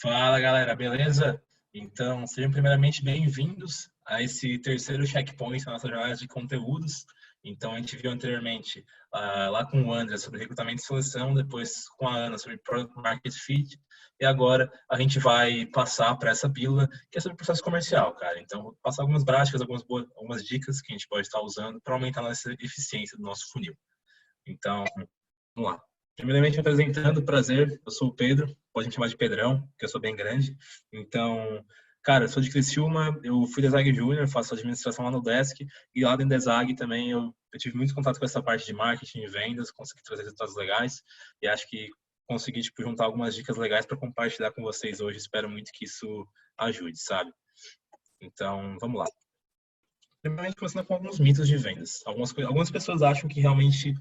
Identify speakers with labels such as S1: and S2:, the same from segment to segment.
S1: Fala galera, beleza? Então, sejam primeiramente bem-vindos a esse terceiro checkpoint na nossa jornada de conteúdos. Então, a gente viu anteriormente lá com o André sobre recrutamento e seleção, depois com a Ana sobre Product Market Fit, e agora a gente vai passar para essa pílula que é sobre processo comercial, cara. Então, vou passar algumas práticas, algumas dicas que a gente pode estar usando para aumentar a nossa eficiência do nosso funil. Então, vamos lá. Primeiramente, me apresentando, prazer, eu sou o Pedro, pode me chamar de Pedrão, porque eu sou bem grande. Então, cara, eu sou de Criciúma, eu fui da Zag Júnior, faço administração lá no Desk, e lá dentro da Zag também eu tive muito contato com essa parte de marketing e vendas, consegui trazer resultados legais, e acho que consegui juntar algumas dicas legais para compartilhar com vocês hoje, espero muito que isso ajude, sabe? Então, vamos lá. Primeiramente, começando com alguns mitos de vendas. Algumas pessoas acham que realmente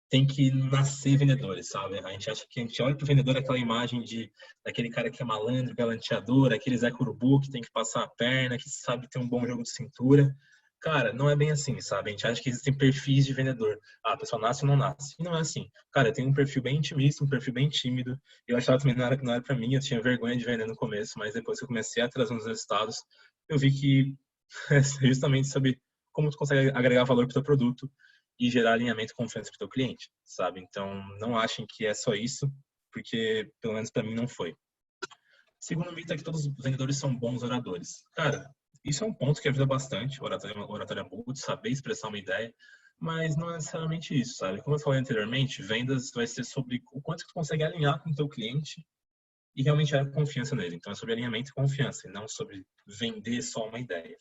S1: tem que nascer vendedores, sabe? A gente olha pro vendedor aquela imagem daquele cara que é malandro, galanteador, aquele Zé Curubu que tem que passar a perna, que sabe ter um bom jogo de cintura. Cara, não é bem assim, sabe? A gente acha que existem perfis de vendedor. Ah, a pessoa nasce ou não nasce. E não é assim. Cara, eu tenho um perfil bem intimista, um perfil bem tímido. Eu achava também que não era pra mim, eu tinha vergonha de vender no começo, mas depois que eu comecei a trazer uns resultados, eu vi que é justamente sobre como tu consegue agregar valor pro teu produto e gerar alinhamento e confiança para o teu cliente, sabe? Então, não achem que é só isso, porque pelo menos para mim não foi. Segundo mito é que todos os vendedores são bons oradores. Cara, isso é um ponto que ajuda bastante, oratória boa, de saber expressar uma ideia, mas não é necessariamente isso, sabe? Como eu falei anteriormente, vendas vai ser sobre o quanto tu consegue alinhar com o teu cliente e realmente gerar confiança nele. Então, é sobre alinhamento e confiança, e não sobre vender só uma ideia.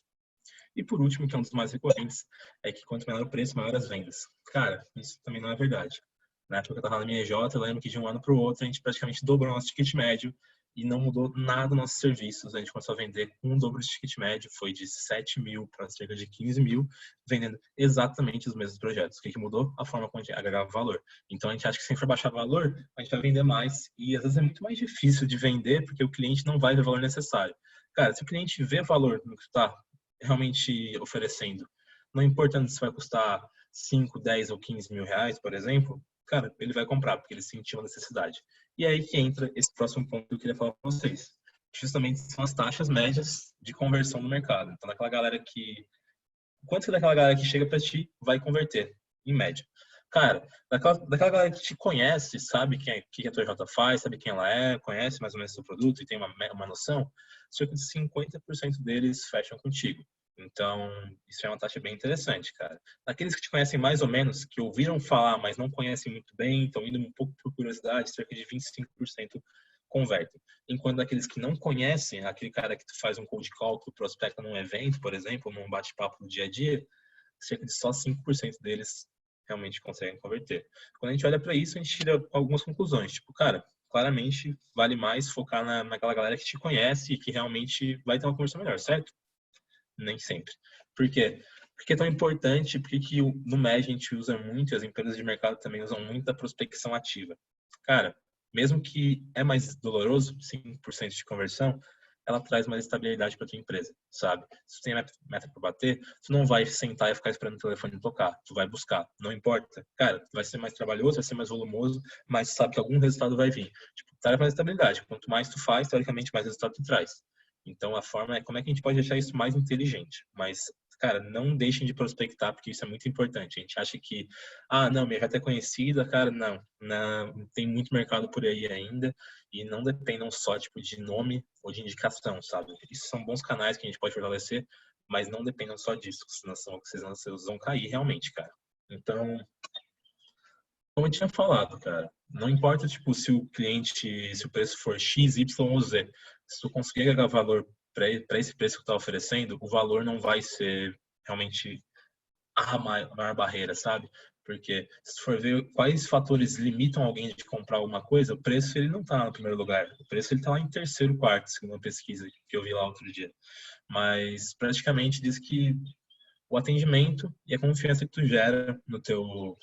S1: E por último, que é um dos mais recorrentes, é que quanto menor o preço, maior as vendas. Cara, isso também não é verdade. Na época que eu estava na minha EJ, eu lembro que de um ano para o outro a gente praticamente dobrou nosso ticket médio e não mudou nada nos nossos serviços. A gente começou a vender com um dobro de ticket médio, foi de 7 mil para cerca de 15 mil, vendendo exatamente os mesmos projetos. O que mudou? A forma como a gente agregava valor. Então a gente acha que se for baixar valor, a gente vai vender mais e às vezes é muito mais difícil de vender porque o cliente não vai ver o valor necessário. Cara, se o cliente vê valor no que está realmente oferecendo, não importando se vai custar 5, 10 ou 15 mil reais, por exemplo, cara, ele vai comprar, porque ele sentiu a necessidade. E é aí que entra esse próximo ponto que eu queria falar para vocês. Justamente são as taxas médias de conversão no mercado. Então, quanto que daquela galera que chega para ti vai converter, em média? Cara, daquela galera que te conhece, sabe que a TJ faz, sabe quem ela é, conhece mais ou menos o seu produto e tem uma noção, cerca de 50% deles fecham contigo. Então, isso é uma taxa bem interessante, cara. Daqueles que te conhecem mais ou menos, que ouviram falar, mas não conhecem muito bem, estão indo um pouco por curiosidade, cerca de 25% convertem. Enquanto daqueles que não conhecem, aquele cara que tu faz um cold call, que tu prospecta num evento, por exemplo, num bate-papo no dia a dia, cerca de só 5% deles realmente conseguem converter. Quando a gente olha para isso, a gente tira algumas conclusões. Tipo, cara, claramente vale mais focar naquela galera que te conhece e que realmente vai ter uma conversão melhor, certo? Nem sempre. Por quê? Porque é tão importante, porque que no MED a gente usa muito, e as empresas de mercado também usam muito a prospecção ativa. Cara, mesmo que é mais doloroso, 5% de conversão, ela traz mais estabilidade para tua empresa, sabe? Se tu tem meta para bater, tu não vai sentar e ficar esperando o telefone tocar, tu vai buscar, não importa. Cara, vai ser mais trabalhoso, vai ser mais volumoso, mas tu sabe que algum resultado vai vir. Tipo, traz mais estabilidade. Quanto mais tu faz, teoricamente, mais resultado tu traz. Então, a forma é como é que a gente pode deixar isso mais inteligente. Mas, cara, não deixem de prospectar, porque isso é muito importante. A gente acha que, não, minha reta é conhecida, cara, não, tem muito mercado por aí ainda e não dependam só, tipo, de nome ou de indicação, sabe? Isso são bons canais que a gente pode fortalecer, mas não dependam só disso, senão vocês vão cair realmente, cara. Então, como eu tinha falado, cara, não importa, tipo, se o preço for X, Y ou Z, se tu conseguir agregar valor para esse preço que tu tá oferecendo, o valor não vai ser realmente a maior barreira, sabe? Porque se tu for ver quais fatores limitam alguém de comprar alguma coisa, o preço ele não tá no primeiro lugar. O preço ele tá lá em terceiro, quarto, segundo uma pesquisa que eu vi lá outro dia. Mas praticamente diz que o atendimento e a confiança que tu gera no teu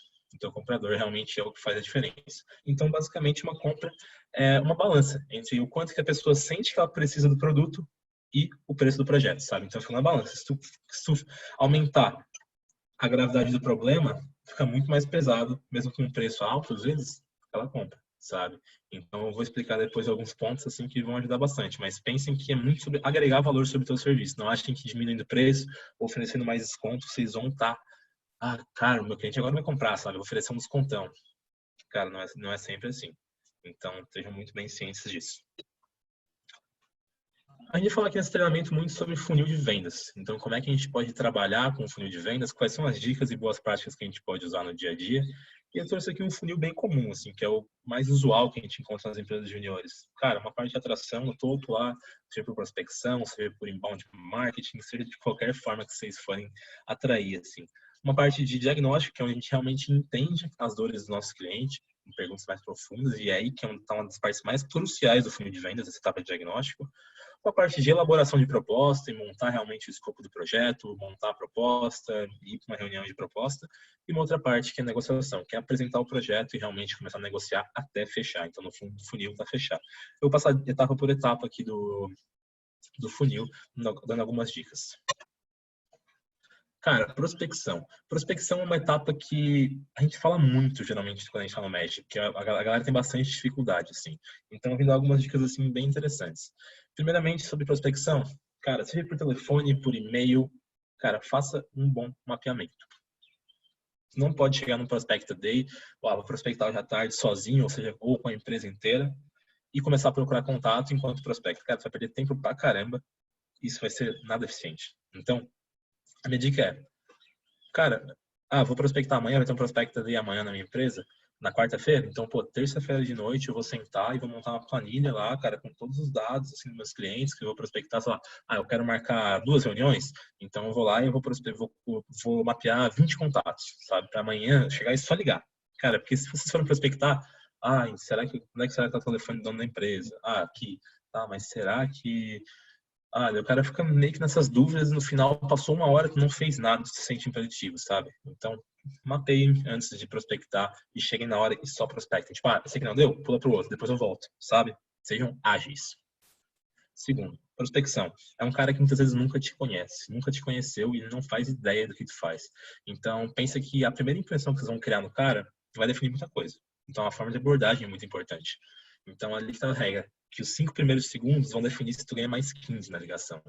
S1: comprador realmente é o que faz a diferença. Então, basicamente, uma compra é uma balança entre o quanto que a pessoa sente que ela precisa do produto e o preço do projeto, sabe? Então, fica uma balança. Se tu aumentar a gravidade do problema, fica muito mais pesado, mesmo com um preço alto, às vezes, ela compra. sabe? Então, eu vou explicar depois alguns pontos assim que vão ajudar bastante, mas pensem que é muito sobre agregar valor sobre o teu serviço. Não achem que diminuindo o preço, oferecendo mais desconto, vocês vão estar, cara, o meu cliente agora vai comprar, sabe? Eu vou oferecer um descontão. Cara, não é sempre assim. Então, estejam muito bem cientes disso. A gente fala aqui nesse treinamento muito sobre funil de vendas. Então, como é que a gente pode trabalhar com o funil de vendas? Quais são as dicas e boas práticas que a gente pode usar no dia a dia? E eu trouxe aqui um funil bem comum, assim, que é o mais usual que a gente encontra nas empresas juniores. Cara, uma parte de atração no topo lá, seja por prospecção, seja por inbound marketing, seja de qualquer forma que vocês forem atrair, assim. Uma parte de diagnóstico, que é onde a gente realmente entende as dores do nosso cliente, com perguntas mais profundas, e é aí que está uma das partes mais cruciais do funil de vendas, essa etapa de diagnóstico. A parte de elaboração de proposta e montar realmente o escopo do projeto, montar a proposta, ir para uma reunião de proposta, e uma outra parte que é a negociação, que é apresentar o projeto e realmente começar a negociar até fechar. Então, no fundo, o funil está fechado. Eu vou passar etapa por etapa aqui do funil, dando algumas dicas. Cara, prospecção. Prospecção é uma etapa que a gente fala muito, geralmente, quando a gente fala no Magic, que a galera tem bastante dificuldade, assim. Então, eu vim dar algumas dicas, assim, bem interessantes. Primeiramente, sobre prospecção. Cara, seja por telefone, por e-mail, cara, faça um bom mapeamento. Você não pode chegar num Prospect Day, vou prospectar hoje à tarde sozinho, ou seja, ou com a empresa inteira, e começar a procurar contato enquanto prospecta. Cara, você vai perder tempo pra caramba, isso vai ser nada eficiente. Então, a minha dica é, cara, vou prospectar amanhã, vai ter um prospect ali amanhã na minha empresa, na quarta-feira, então, pô, terça-feira de noite eu vou sentar e vou montar uma planilha lá, cara, com todos os dados, assim, dos meus clientes, que eu vou prospectar, sei lá, eu quero marcar 2 reuniões, então eu vou lá e eu vou mapear 20 contatos, sabe, para amanhã chegar e só ligar. Cara, porque se vocês forem prospectar, onde é que será que tá o telefone do dono da empresa? Aqui. Mas será que o cara fica meio que nessas dúvidas, no final passou uma hora que não fez nada, se sente improdutivo, sabe? Então, mapeiem antes de prospectar e cheguem na hora e só prospectem. Tipo, esse aqui não deu? Pula pro outro, depois eu volto, sabe? Sejam ágeis. Segundo, prospecção. É um cara que muitas vezes nunca te conhece, nunca te conheceu e não faz ideia do que tu faz. Então, pensa que a primeira impressão que vocês vão criar no cara vai definir muita coisa. Então, a forma de abordagem é muito importante. Então, ali está a regra, que os 5 primeiros segundos vão definir se tu ganha mais 15 na ligação.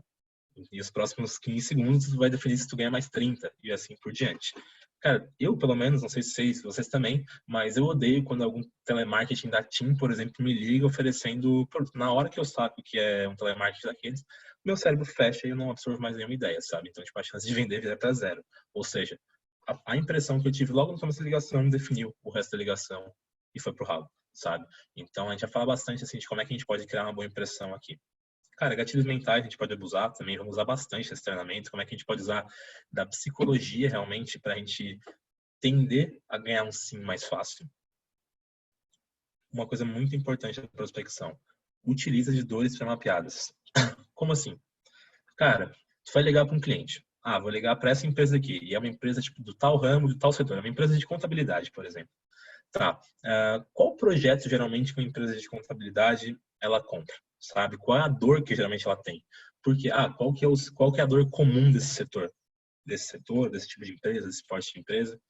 S1: E os próximos 15 segundos vai definir se tu ganha mais 30 e assim por diante. Cara, eu pelo menos, não sei se vocês também, mas eu odeio quando algum telemarketing da TIM, por exemplo, me liga oferecendo, na hora que eu saco que é um telemarketing daqueles, meu cérebro fecha e eu não absorvo mais nenhuma ideia, sabe? Então, tipo, a chance de vender vira para zero. Ou seja, a impressão que eu tive logo no começo da ligação definiu o resto da ligação e foi pro ralo, sabe? Então, a gente já fala bastante, assim, de como é que a gente pode criar uma boa impressão aqui. Cara, gatilhos mentais a gente pode abusar também, vamos usar bastante esse treinamento, como é que a gente pode usar da psicologia realmente para a gente tender a ganhar um sim mais fácil. Uma coisa muito importante da prospecção, utiliza de dores pré-mapeadas. Como assim? Cara, tu vai ligar para um cliente. Vou ligar para essa empresa aqui, e é uma empresa tipo do tal ramo, do tal setor, é uma empresa de contabilidade, por exemplo. Qual projeto geralmente uma empresa de contabilidade ela compra? Sabe? Qual é a dor que geralmente ela tem? Porque, qual que é a dor comum desse setor, desse tipo de empresa, desse porte de empresa?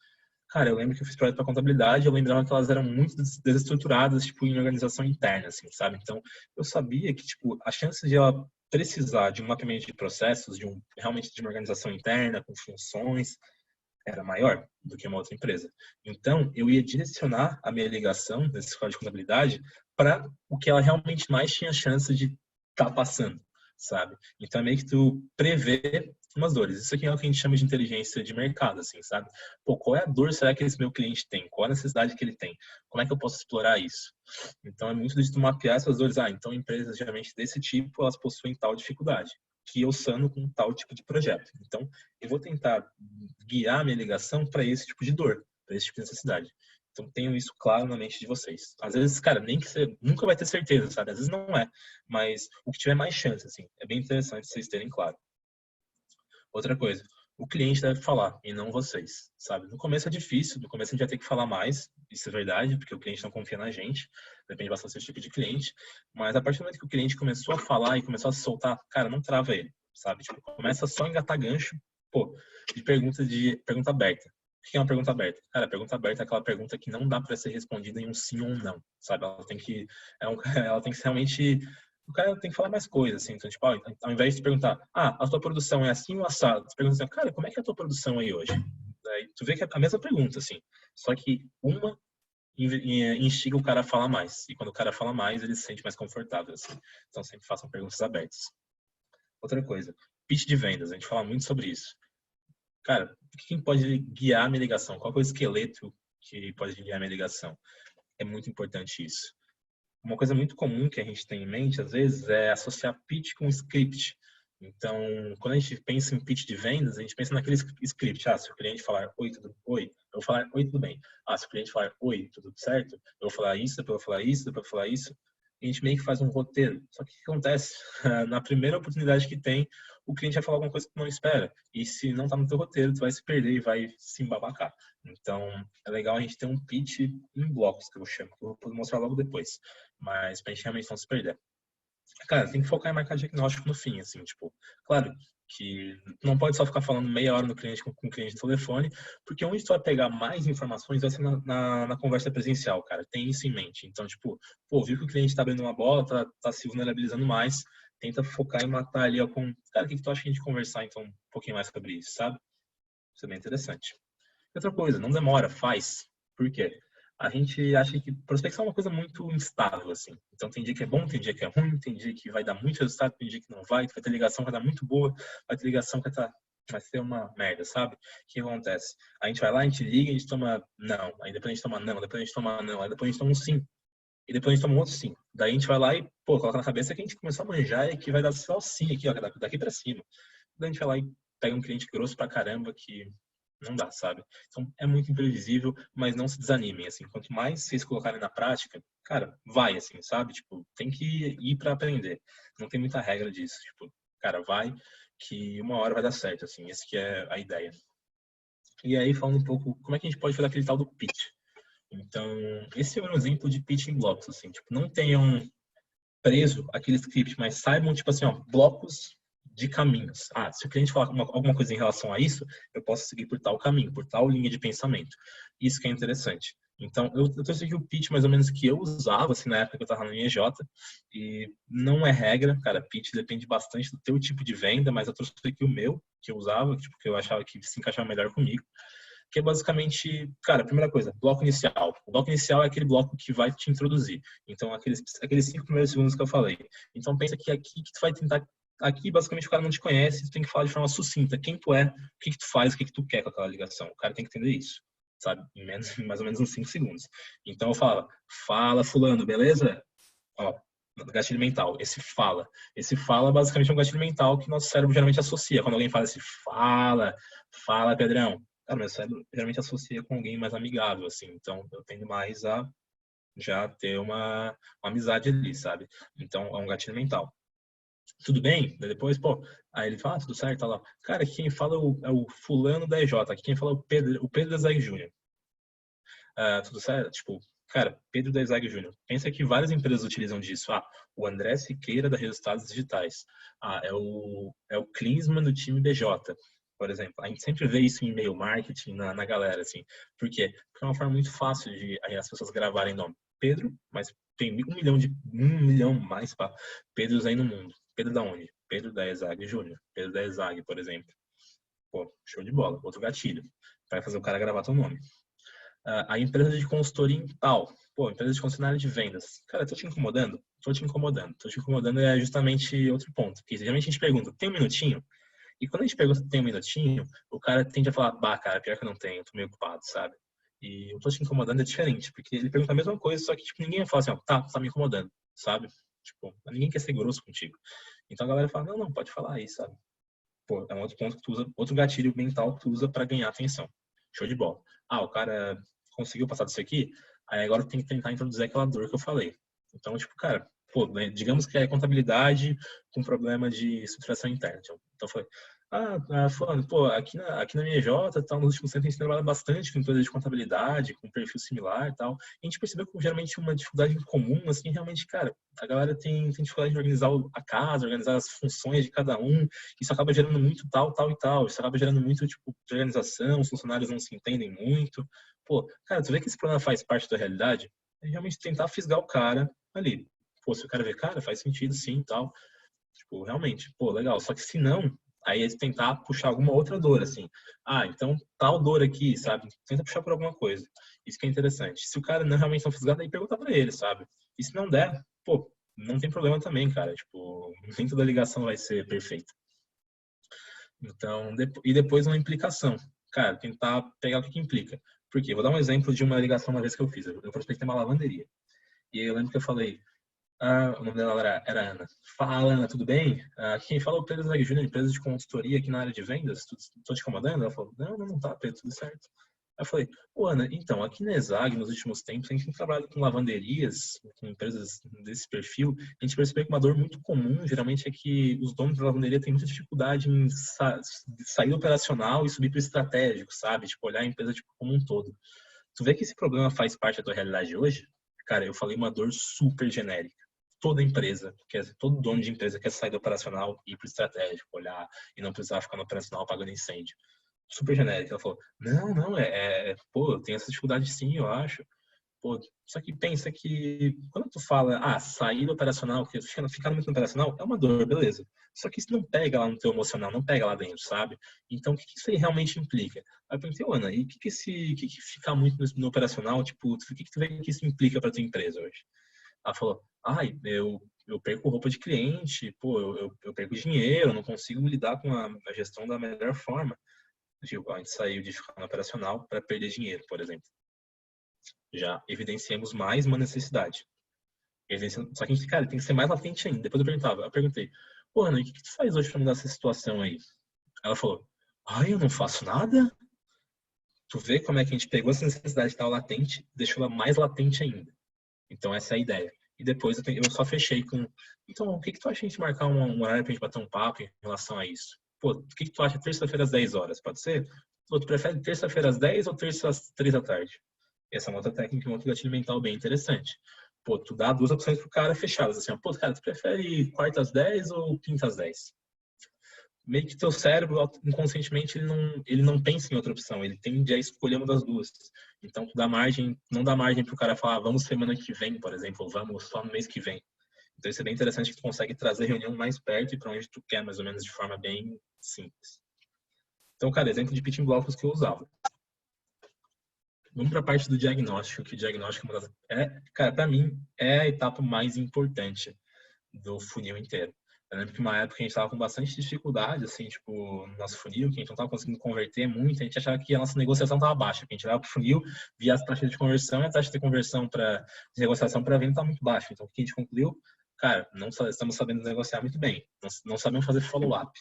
S1: Cara, eu lembro que eu fiz projeto para contabilidade, eu lembrava que elas eram muito desestruturadas, tipo, em organização interna, assim, sabe? Então, eu sabia que, tipo, a chance de ela precisar de um mapeamento de processos, realmente de uma organização interna, com funções, era maior do que uma outra empresa. Então, eu ia direcionar a minha ligação desse escola de contabilidade para o que ela realmente mais tinha chance de estar passando, sabe? Então, é meio que tu prevê umas dores. Isso aqui é o que a gente chama de inteligência de mercado, assim, sabe? Qual é a dor será que esse meu cliente tem? Qual a necessidade que ele tem? Como é que eu posso explorar isso? Então, é muito de tu mapear essas dores. Então, empresas geralmente desse tipo, elas possuem tal dificuldade que eu sano com tal tipo de projeto. Então, eu vou tentar guiar a minha ligação para esse tipo de dor, para esse tipo de necessidade. Então, tenham isso claro na mente de vocês. Às vezes, cara, nem que você nunca vai ter certeza, sabe? Às vezes não é, mas o que tiver mais chance, assim, é bem interessante vocês terem claro. Outra coisa, o cliente deve falar e não vocês, sabe? No começo é difícil, no começo a gente vai ter que falar mais, isso é verdade, porque o cliente não confia na gente, depende bastante do tipo de cliente, mas a partir do momento que o cliente começou a falar e começou a se soltar, cara, não trava ele, sabe? Tipo, começa só a engatar gancho, de pergunta aberta. O que é uma pergunta aberta? Cara, a pergunta aberta é aquela pergunta que não dá para ser respondida em um sim ou um não, sabe? Ela tem que, ela tem que realmente, o cara tem que falar mais coisas, assim. Então, tipo, ao invés de perguntar, a tua produção é assim ou assado? Tu pergunta assim, cara, como é que é a tua produção aí hoje? Daí tu vê que é a mesma pergunta, assim. Só que uma instiga o cara a falar mais. E quando o cara fala mais, ele se sente mais confortável, assim. Então, sempre façam perguntas abertas. Outra coisa, pitch de vendas. A gente fala muito sobre isso. Cara, quem pode guiar a minha ligação? Qual é o esqueleto que pode guiar a minha ligação? É muito importante isso. Uma coisa muito comum que a gente tem em mente, às vezes, é associar pitch com script. Então, quando a gente pensa em pitch de vendas, a gente pensa naquele script. Se o cliente falar oi, eu vou falar oi, tudo bem. Se o cliente falar oi, tudo certo, eu vou falar isso, depois eu vou falar isso, depois eu vou falar isso. A gente meio que faz um roteiro. Só que o que acontece? Na primeira oportunidade que tem, o cliente vai falar alguma coisa que não espera. E se não está no teu roteiro, tu vai se perder e vai se embabacar. Então, é legal a gente ter um pitch em blocos, que eu chamo, que eu vou mostrar logo depois. Mas pra gente realmente não se perder. Cara, tem que focar em marcar diagnóstico no fim, assim, tipo, claro que não pode só ficar falando meia hora no cliente com o cliente no telefone, porque onde tu vai pegar mais informações vai ser na conversa presencial, cara. Tem isso em mente. Então, tipo, pô, viu que o cliente tá abrindo uma bola, tá se vulnerabilizando mais, tenta focar em matar ali, ó, com, cara, o que tu acha que a gente conversar, então, um pouquinho mais sobre isso, sabe? Isso é bem interessante. Outra coisa, não demora, faz. Por quê? A gente acha que prospecção é uma coisa muito instável, assim. Então tem dia que é bom, tem dia que é ruim, tem dia que vai dar muito resultado, tem dia que não vai ter ligação que vai dar muito boa, vai ter ligação que vai ser uma merda, sabe? O que acontece? A gente vai lá, a gente liga, a gente toma não, aí depois a gente toma não, depois a gente toma não, aí depois a gente toma um sim, e depois a gente toma um outro sim. Daí a gente vai lá e, pô, coloca na cabeça que a gente começou a manjar e que vai dar só sim aqui, ó, daqui pra cima. Daí a gente vai lá e pega um cliente grosso pra caramba que não dá, sabe? Então é muito imprevisível, mas não se desanimem, assim. Quanto mais vocês colocarem na prática, cara, vai, assim, sabe? Tipo, tem que ir para aprender. Não tem muita regra disso. Tipo, cara, vai que uma hora vai dar certo, assim. Essa que é a ideia. E aí, falando um pouco, como é que a gente pode fazer aquele tal do pitch? Então, esse é um exemplo de pitch em blocos, assim. Tipo, não tenham preso aquele script, mas saibam, tipo assim, ó, blocos de caminhos. Se o cliente falar alguma coisa em relação a isso, eu posso seguir por tal caminho, por tal linha de pensamento. Isso que é interessante. Então, eu trouxe aqui o pitch mais ou menos que eu usava, assim, na época que eu estava no IEJ, e não é regra, cara, pitch depende bastante do teu tipo de venda, mas eu trouxe aqui o meu, que eu usava, tipo, que eu achava que se encaixava melhor comigo, que é basicamente, cara, a primeira coisa, bloco inicial. O bloco inicial é aquele bloco que vai te introduzir. Então, aqueles 5 primeiros segundos que eu falei. Então, pensa que aqui que tu vai tentar. Aqui, basicamente, o cara não te conhece, tu tem que falar de forma sucinta. Quem tu é, o que tu faz, o que tu quer com aquela ligação. O cara tem que entender isso, sabe? Em mais ou menos uns 5 segundos. Então, eu falava, fala, fulano, beleza? Ó, gatilho mental. Esse fala, basicamente, é um gatilho mental que nosso cérebro geralmente associa. Quando alguém fala assim, fala, Pedrão. Cara, meu cérebro geralmente associa com alguém mais amigável, assim. Então, eu tendo mais a já ter uma amizade ali, sabe? Então, é um gatilho mental. Tudo bem? Daí depois, pô, aí ele fala, tudo certo, tá lá. Cara, aqui quem fala é o fulano da EJ, aqui quem fala é o Pedro da Zeg Júnior. Tudo certo? Tipo, cara, Pedro da Zeg Júnior. Pensa que várias empresas utilizam disso. O André Siqueira da Resultados Digitais. É o Klinsmann do time BJ, por exemplo. A gente sempre vê isso em e-mail marketing na galera, assim. Por quê? Porque é uma forma muito fácil de aí as pessoas gravarem nome. Pedro, mas tem 1 milhão mais para Pedros aí no mundo. Pedro da onde? Pedro da Ezag Júnior. Pedro da Ezag, por exemplo. Pô, show de bola. Outro gatilho. Vai fazer o cara gravar teu nome. A empresa de consultoria em tal. Pô, empresa de concessionária de vendas. Cara, tô te incomodando? Tô te incomodando. Tô te incomodando é justamente outro ponto. Porque geralmente a gente pergunta, tem um minutinho? E quando a gente pergunta tem um minutinho, o cara tende a falar, bah, cara, pior que eu não tenho, tô meio ocupado, sabe? E eu tô te incomodando é diferente, porque ele pergunta a mesma coisa, só que tipo, ninguém vai falar assim, ó, tá me incomodando, sabe? Tipo, ninguém quer ser grosso contigo. Então a galera fala, não, pode falar aí, sabe? Pô, é um outro ponto que tu usa, outro gatilho mental que tu usa pra ganhar atenção. Show de bola. O cara conseguiu passar disso aqui, aí agora tem que tentar introduzir aquela dor que eu falei. Então, tipo, cara, pô, né, digamos que é contabilidade com problema de estruturação interna. Então, eu falei, Fulano, pô, aqui na minha J, tal, nos últimos tempos a gente trabalha bastante com empresas de contabilidade, com perfil similar e tal. A gente percebeu que geralmente uma dificuldade em comum, assim, realmente, cara, a galera tem dificuldade de organizar a casa, organizar as funções de cada um. Isso acaba gerando muito tal, tal e tal. Isso acaba gerando muito, tipo, de organização, os funcionários não se entendem muito. Pô, cara, tu vê que esse problema faz parte da realidade? É realmente tentar fisgar o cara ali. Pô, se o cara vê, cara, faz sentido sim e tal. Tipo, realmente, pô, legal. Só que se não, aí eles tentar puxar alguma outra dor, assim. Então tal dor aqui, sabe? Tenta puxar por alguma coisa. Isso que é interessante. Se o cara não realmente não fisgado, aí pergunta pra ele, sabe? E se não der, pô, não tem problema também, cara. Tipo, nem toda ligação vai ser perfeita. Então, e depois uma implicação. Cara, tentar pegar o que implica. Por quê? Vou dar um exemplo de uma ligação uma vez que eu fiz. Eu prospectei uma lavanderia. E aí eu lembro que eu falei, o nome dela era Ana. Fala, Ana, tudo bem? Quem fala é o Pedro Zeg Júnior, empresa de consultoria aqui na área de vendas. Tô te incomodando? Ela falou, não tá, Pedro, tudo certo. Aí eu falei, Ana, então, aqui na ESAG, nos últimos tempos, a gente tem trabalhado com lavanderias, com empresas desse perfil. A gente percebeu que uma dor muito comum, geralmente, é que os donos da lavanderia têm muita dificuldade em sair operacional e subir para o estratégico, sabe? Tipo, olhar a empresa tipo, como um todo. Tu vê que esse problema faz parte da tua realidade hoje? Cara, eu falei uma dor super genérica. Toda empresa, todo dono de empresa quer sair do operacional e ir para o estratégico, olhar e não precisar ficar no operacional apagando incêndio. Super genérica. Ela falou, não, pô, tem essa dificuldade sim, eu acho. Pô, só que pensa que quando tu fala, sair do operacional, que ficar muito no operacional, é uma dor, beleza. Só que isso não pega lá no teu emocional, não pega lá dentro, sabe? Então, o que isso aí realmente implica? Aí eu perguntei, Ana, e o que ficar muito no operacional, tipo, o que tu vê que isso implica para tua empresa hoje? Ela falou, eu perco roupa de cliente, pô, eu perco dinheiro, eu não consigo lidar com a gestão da melhor forma. Tipo, a gente saiu de ficar no operacional para perder dinheiro, por exemplo. Já evidenciamos mais uma necessidade. Só que a gente, cara, tem que ser mais latente ainda. Depois eu perguntei, pô, Ana, o que tu faz hoje para mudar essa situação aí? Ela falou, eu não faço nada? Tu vê como é que a gente pegou essa necessidade que estava latente e deixou ela mais latente ainda. Então, essa é a ideia. E depois eu só fechei com, então, o que tu acha de a gente marcar um horário pra gente bater um papo em relação a isso? Pô, o que tu acha terça-feira às 10 horas? Pode ser? Pô, tu prefere terça-feira às 10 ou terça às 3 da tarde? Essa é uma outra técnica, um outro gatilho mental bem interessante. Pô, tu dá duas opções pro cara fechadas, assim, pô, cara, tu prefere quarta às 10 ou quinta às 10? Meio que teu cérebro, inconscientemente, ele não pensa em outra opção, ele tende a escolher uma das duas. Então, tu dá margem, não dá margem pro cara falar, vamos semana que vem, por exemplo, ou vamos só no mês que vem. Então, isso é bem interessante que tu consegue trazer a reunião mais perto e para onde tu quer, mais ou menos, de forma bem simples. Então, cara, exemplo de pitching blocos que eu usava. Vamos para a parte do diagnóstico, que o diagnóstico cara, para mim, é a etapa mais importante do funil inteiro. Eu lembro que uma época a gente estava com bastante dificuldade, assim, tipo, no nosso funil, que a gente não estava conseguindo converter muito, a gente achava que a nossa negociação estava baixa, que a gente olhava para o funil, via as taxas de conversão e a taxa de conversão de negociação para venda estava muito baixa. Então, o que a gente concluiu? Cara, não estamos sabendo negociar muito bem, não sabemos fazer follow-up.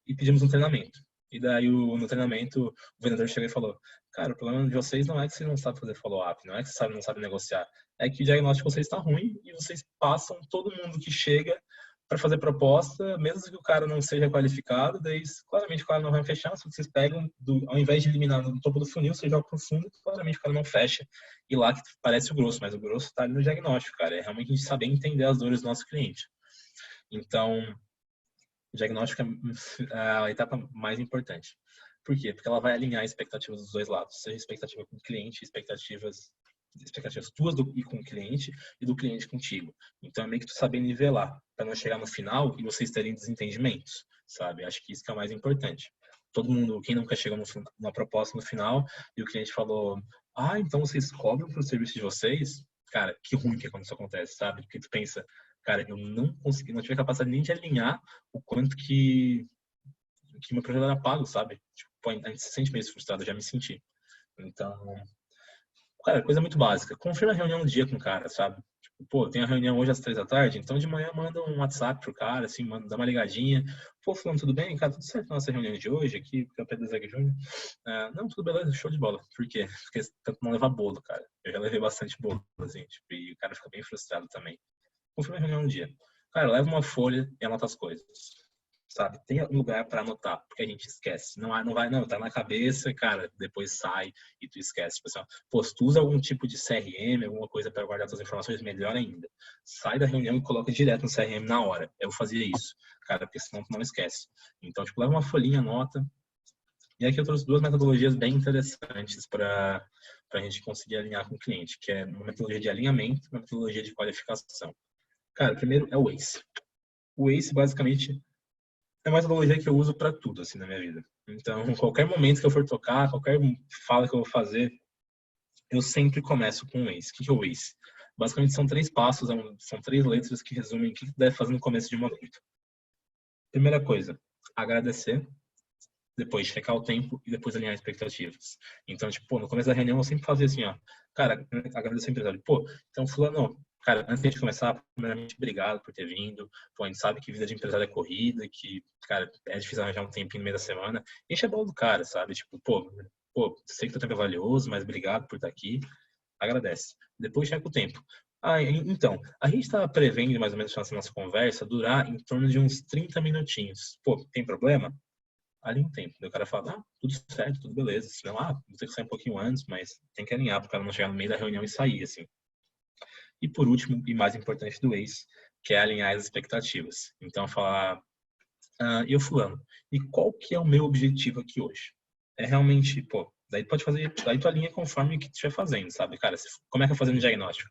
S1: E pedimos um treinamento. E daí, no treinamento, o vendedor chegou e falou, cara, o problema de vocês não é que vocês não sabem fazer follow-up, não é que vocês não sabem negociar, é que o diagnóstico de vocês está ruim e vocês passam todo mundo que chega para fazer proposta, mesmo que o cara não seja qualificado, daí claramente o cara não vai fechar, só que vocês pegam, ao invés de eliminar no topo do funil, você joga pro fundo, claramente o cara não fecha, e lá que parece o grosso, mas o grosso está ali no diagnóstico, cara, é realmente a gente saber entender as dores do nosso cliente. Então, o diagnóstico é a etapa mais importante. Por quê? Porque ela vai alinhar expectativas dos dois lados, seja expectativa com o cliente, expectativas tuas e com o cliente e do cliente contigo. Então é meio que tu saber nivelar para não chegar no final e vocês terem desentendimentos, sabe? Acho que isso que é o mais importante. Todo mundo, quem nunca chegou numa proposta no final e o cliente falou, então vocês cobram pro serviço de vocês? Cara, que ruim que é quando isso acontece, sabe? Porque tu pensa, cara, eu não consegui, não tive a capacidade nem de alinhar o quanto que meu projeto era pago, sabe? Tipo, a gente se sente meio frustrado, eu já me senti. Então, cara, coisa muito básica. Confirma a reunião no dia com o cara, sabe? Tipo, pô, tem a reunião hoje às 3 da tarde, então de manhã manda um WhatsApp pro cara, assim, dá uma ligadinha. Pô, falando, tudo bem? Cara, tudo certo na nossa reunião de hoje aqui, com o Pedro Zeg Júnior? Não, tudo beleza, show de bola. Por quê? Porque tanto não levar bolo, cara. Eu já levei bastante bolo, assim, tipo, e o cara fica bem frustrado também. Confirma a reunião no dia. Cara, leva uma folha e anota as coisas. sabe? Tem um lugar para anotar, porque a gente esquece. Não vai, não, tá na cabeça, cara, depois sai e tu esquece. Tipo assim, ó, pô, se tu usa algum tipo de CRM, alguma coisa para guardar tuas informações, melhor ainda. Sai da reunião e coloca direto no CRM na hora. Eu fazia isso, cara, porque senão tu não esquece. Então, tipo, leva uma folhinha, anota. E aqui eu trouxe duas metodologias bem interessantes para a gente conseguir alinhar com o cliente, que é uma metodologia de alinhamento e uma metodologia de qualificação. Cara, primeiro é o ACE. O ACE, basicamente, é uma metodologia que eu uso para tudo, assim, na minha vida. Então, qualquer momento que eu for tocar, qualquer fala que eu vou fazer, eu sempre começo com o ACE. O que é o ACE? Basicamente, são 3 passos, são 3 letras que resumem o que deve fazer no começo de uma noite. Primeira coisa, agradecer, depois checar o tempo e depois alinhar expectativas. Então, tipo, pô, no começo da reunião eu sempre fazia assim, ó, cara, agradecer o empresário. Pô, então fulano, cara, antes de a gente começar, primeiramente, obrigado por ter vindo. Pô, a gente sabe que vida de empresário é corrida, que, cara, é difícil arranjar um tempinho no meio da semana. Enche a bola do cara, sabe? Tipo, pô, sei que teu tempo é valioso, mas obrigado por estar aqui. Agradece. Depois checa o tempo. Ah, então, a gente estava prevendo mais ou menos essa nossa conversa durar em torno de uns 30 minutinhos. Pô, tem problema? Ali um tempo. Daí o cara fala, tudo certo, tudo beleza. Senão, vou ter que sair um pouquinho antes, mas tem que alinhar para o cara não chegar no meio da reunião e sair, assim. E por último, e mais importante do ACE, que é alinhar as expectativas. Então, falar, eu fulano, e qual que é o meu objetivo aqui hoje? É realmente, pô, daí pode fazer, daí tu alinha conforme o que tu estiver fazendo, sabe? Cara, como é que eu fazendo diagnóstico?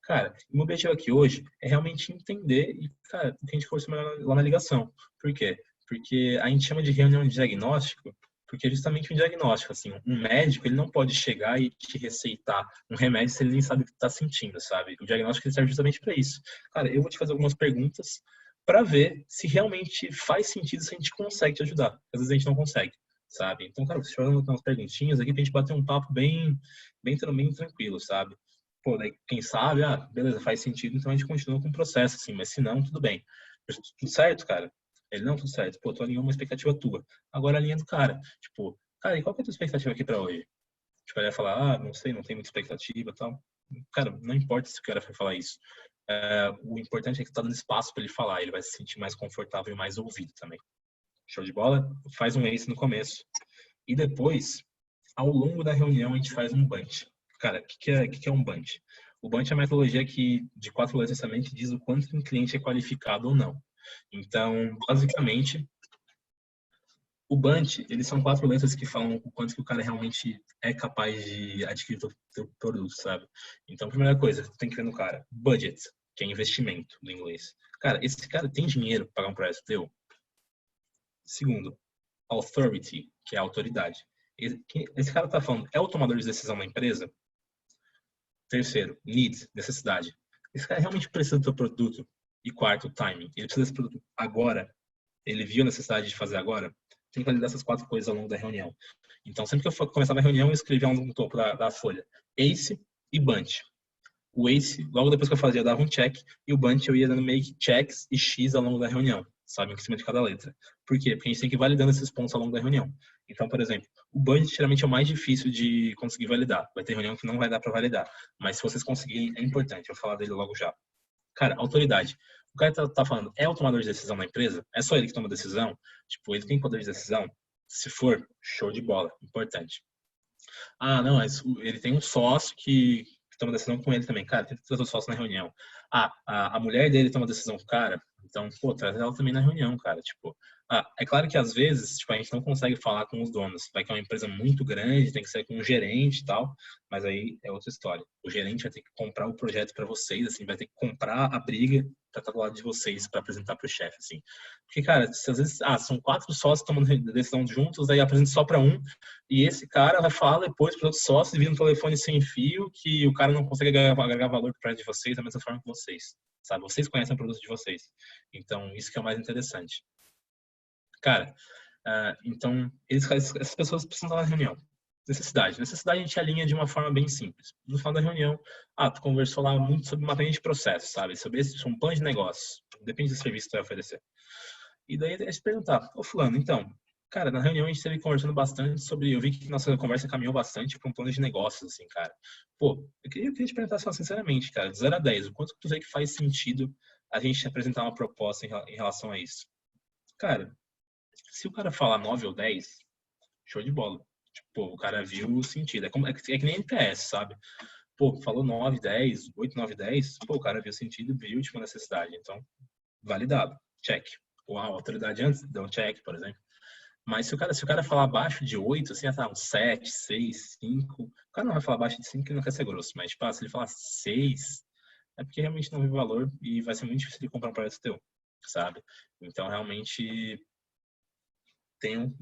S1: Cara, o meu objetivo aqui hoje é realmente entender e, cara, o que a gente conversou lá na ligação. Por quê? Porque a gente chama de reunião de diagnóstico, porque é justamente um diagnóstico, assim, um médico, ele não pode chegar e te receitar um remédio se ele nem sabe o que está sentindo, sabe? O diagnóstico ele serve justamente para isso. Cara, eu vou te fazer algumas perguntas para ver se realmente faz sentido, se a gente consegue te ajudar. Às vezes a gente não consegue, sabe? Então, cara, você vai mandar umas perguntinhas aqui pra gente bater um papo bem tranquilo, sabe? Pô, daí, quem sabe, beleza, faz sentido, então a gente continua com o processo, assim, mas se não, tudo bem. Tudo certo, cara? Ele, não, tudo certo. Pô, tu alinhou uma expectativa tua. Agora a linha do cara. Tipo, cara, e qual que é a tua expectativa aqui pra hoje? Tipo, ele vai falar, não sei, não tem muita expectativa e tal. Cara, não importa se o cara vai falar isso. O importante é que tu tá dando espaço pra ele falar, ele vai se sentir mais confortável e mais ouvido também. Show de bola? Faz um ace no começo. E depois, ao longo da reunião, a gente faz um bunch. Cara, o que é um bunch? O bunch é a metodologia de 4 letras também que diz o quanto que um cliente é qualificado ou não. Então, basicamente, o bunch, eles são 4 letras que falam o quanto que o cara realmente é capaz de adquirir o teu produto, sabe? Então, primeira coisa, tu tem que ver no cara, budget, que é investimento do inglês. Cara, esse cara tem dinheiro para pagar um projeto teu? Segundo, authority, que é a autoridade. Esse cara tá falando, é o tomador de decisão na empresa? Terceiro, need, necessidade. Esse cara realmente precisa do teu produto. E quarto, timing. Ele precisa desse produto agora. Ele viu a necessidade de fazer agora. Tem que validar essas 4 coisas ao longo da reunião. Então, sempre que eu começava a reunião, eu escrevia no topo da folha. ACE e Bunch. O ACE, logo depois que eu fazia, eu dava um check. E o Bunch eu ia dando make checks e X ao longo da reunião. Sabe? Em cima de cada letra. Por quê? Porque a gente tem que ir validando esses pontos ao longo da reunião. Então, por exemplo, o Bunch geralmente é o mais difícil de conseguir validar. Vai ter reunião que não vai dar para validar. Mas se vocês conseguirem, é importante. Eu vou falar dele logo já. Cara, autoridade. O cara tá falando, é o tomador de decisão na empresa? É só ele que toma decisão? Tipo, ele tem poder de decisão? Se for, show de bola. Importante. Não, mas ele tem um sócio que toma decisão com ele também. Cara, tem que trazer o sócio na reunião. A mulher dele toma decisão com o cara. Então, pô, traz ela também na reunião, cara. Tipo, é claro que às vezes, tipo, a gente não consegue falar com os donos. Vai que é uma empresa muito grande, tem que ser com um gerente e tal. Mas aí é outra história. O gerente vai ter que comprar o projeto para vocês, assim, vai ter que comprar a briga para estar do lado de vocês, para apresentar para o chefe, assim. Porque, cara, se às vezes, são 4 sócios tomando decisão juntos, aí apresenta só para um, e esse cara vai falar depois para outros sócios, vira um telefone sem fio, que o cara não consegue agregar valor para o projeto de vocês da mesma forma que vocês, sabe? Vocês conhecem o produto de vocês. Então, isso que é o mais interessante. Cara, então, essas pessoas precisam estar na reunião. Necessidade. Necessidade a gente alinha de uma forma bem simples. No final da reunião, tu conversou lá muito sobre mapeamento de processo, sabe? Sobre um plano de negócio. Depende do serviço que tu vai oferecer. E daí é se perguntar, fulano, então, cara, na reunião a gente esteve conversando bastante sobre, eu vi que nossa conversa caminhou bastante para um plano de negócios, assim, cara. Pô, eu queria te perguntar só sinceramente, cara, de 0 a 10, o quanto que tu vê que faz sentido a gente apresentar uma proposta em relação a isso? Cara, se o cara falar 9 ou 10, show de bola. Tipo, o cara viu o sentido. É que nem NPS, sabe? Pô, falou 9, 10, 8, 9, 10, pô, o cara viu o sentido, viu, tipo, a necessidade. Então, validado. Check. Ou a autoridade antes deu um check, por exemplo. Mas se o cara falar abaixo de 8, assim, um 7, 6, 5, o cara não vai falar abaixo de 5 que não quer ser grosso, mas, tipo, se ele falar 6, é porque realmente não viu valor e vai ser muito difícil de comprar um projeto teu, sabe? Então, realmente, tenham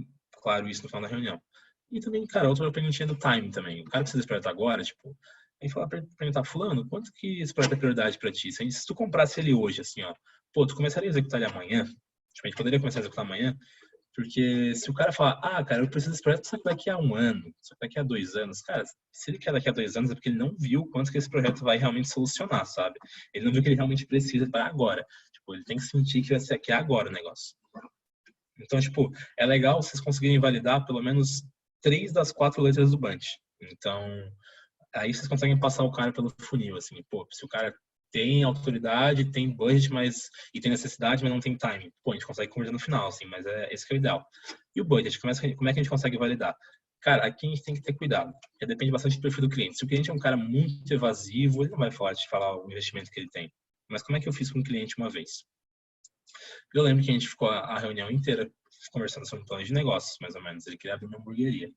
S1: claro isso no final da reunião. E também, cara, outra perguntinha do time também. O cara precisa desse projeto agora, tipo, a gente fala pra perguntar, fulano, quanto que esse projeto é prioridade pra ti? Se tu comprasse ele hoje, assim, ó, pô, tu começaria a executar ele amanhã? Tipo, a gente poderia começar a executar amanhã? Porque se o cara falar, cara, eu preciso desse projeto só que daqui a 1 ano, só que daqui a 2 anos, cara, se ele quer daqui a 2 anos é porque ele não viu quanto que esse projeto vai realmente solucionar, sabe? Ele não viu que ele realmente precisa para agora. Tipo, ele tem que sentir que vai ser aqui agora o negócio. Então, tipo, é legal vocês conseguirem validar pelo menos 3 das 4 letras do bunch. Então, aí vocês conseguem passar o cara pelo funil, assim, pô, se o cara tem autoridade, tem budget, mas e tem necessidade, mas não tem timing. Pô, a gente consegue converter no final, assim, mas esse que é o ideal. E o budget, como é que a gente consegue validar? Cara, aqui a gente tem que ter cuidado, porque depende bastante do perfil do cliente. Se o cliente é um cara muito evasivo, ele não vai falar o investimento que ele tem. Mas como é que eu fiz com um cliente uma vez? Eu lembro que a gente ficou a reunião inteira conversando sobre um plano de negócios, mais ou menos. Ele queria abrir uma hamburgueria.